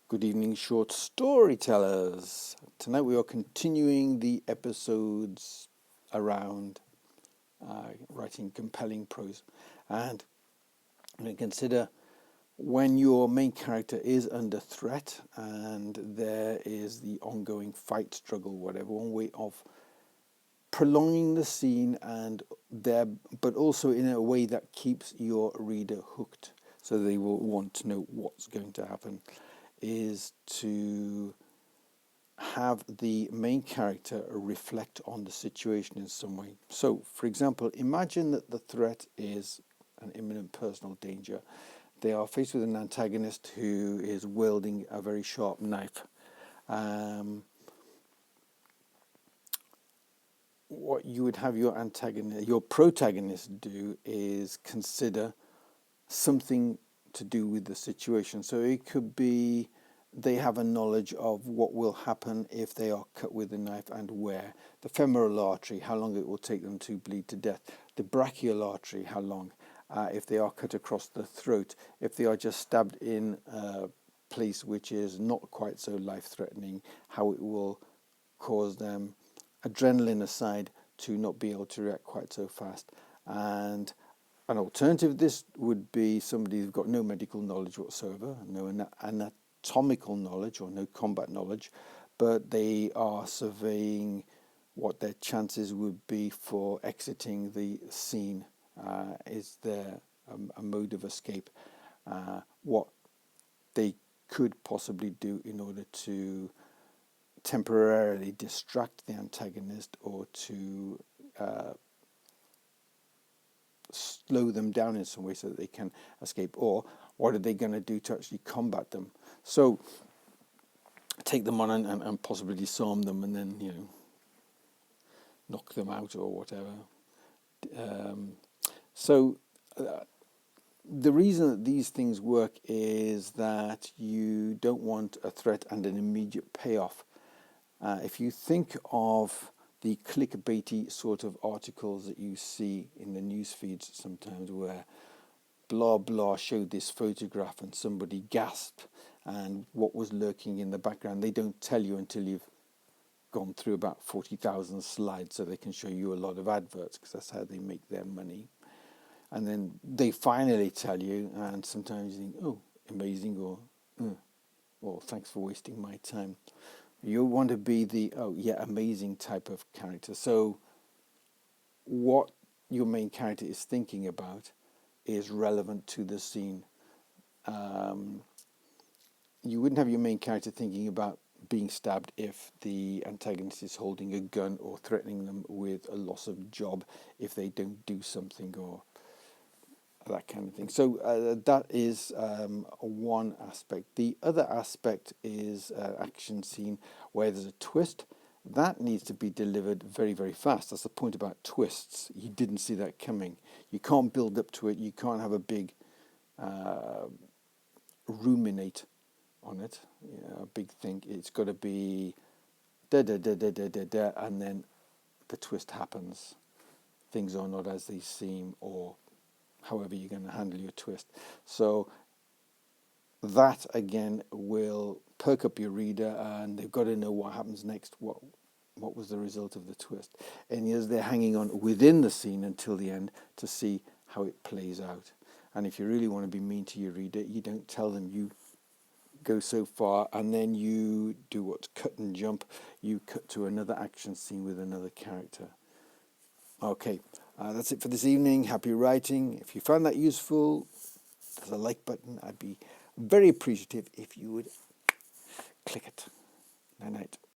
Good evening, short storytellers. Tonight we are continuing the episodes around writing compelling prose, and we're going to consider when your main character is under threat and there is the ongoing fight, struggle, whatever. One way of prolonging the scene but also in a way that keeps your reader hooked, so they will want to know what's going to happen, is to have the main character reflect on the situation in some way. So, for example, imagine that the threat is an imminent personal danger. They are faced with an antagonist who is wielding a very sharp knife. What you would have your protagonist do is consider something to do with the situation. So it could be they have a knowledge of what will happen if they are cut with a knife and where. The femoral artery, how long it will take them to bleed to death. The brachial artery, how long. If they are cut across the throat. If they are just stabbed in a place which is not quite so life-threatening, how it will cause them, adrenaline aside, to not be able to react quite so fast. And an alternative to this would be somebody who's got no medical knowledge whatsoever, no anatomical knowledge or no combat knowledge, but they are surveying what their chances would be for exiting the scene. Is there a mode of escape? What they could possibly do in order to temporarily distract the antagonist or to slow them down in some way so that they can escape, or what are they going to do to actually combat them? So take them on and possibly disarm them and then knock them out or whatever. The reason that these things work is that you don't want a threat and an immediate payoff. If you think of the clickbaity sort of articles that you see in the news feeds sometimes, where blah blah showed this photograph and somebody gasped and what was lurking in the background, they don't tell you until you've gone through about 40,000 slides, so they can show you a lot of adverts because that's how they make their money. And then they finally tell you, and sometimes you think, oh, amazing, or well, thanks for wasting my time. You want to be the, oh yeah, amazing type of character. So what your main character is thinking about is relevant to the scene. You wouldn't have your main character thinking about being stabbed if the antagonist is holding a gun or threatening them with a loss of job if they don't do something or that kind of thing. So that is one aspect. The other aspect is action scene where there's a twist. That needs to be delivered very, very fast. That's the point about twists. You didn't see that coming. You can't build up to it. You can't have a big ruminate on it, a big thing. It's got to be da da da da da da da, and then the twist happens. Things are not as they seem, or however you're going to handle your twist. So that again will perk up your reader, and they've got to know what happens next. What was the result of the twist? And as they're hanging on within the scene until the end to see how it plays out. And if you really want to be mean to your reader, you don't tell them you go so far and then you do what's cut and jump. You cut to another action scene with another character. Okay, that's it for this evening. Happy writing. If you found that useful, there's a like button. I'd be very appreciative if you would click it. Night night.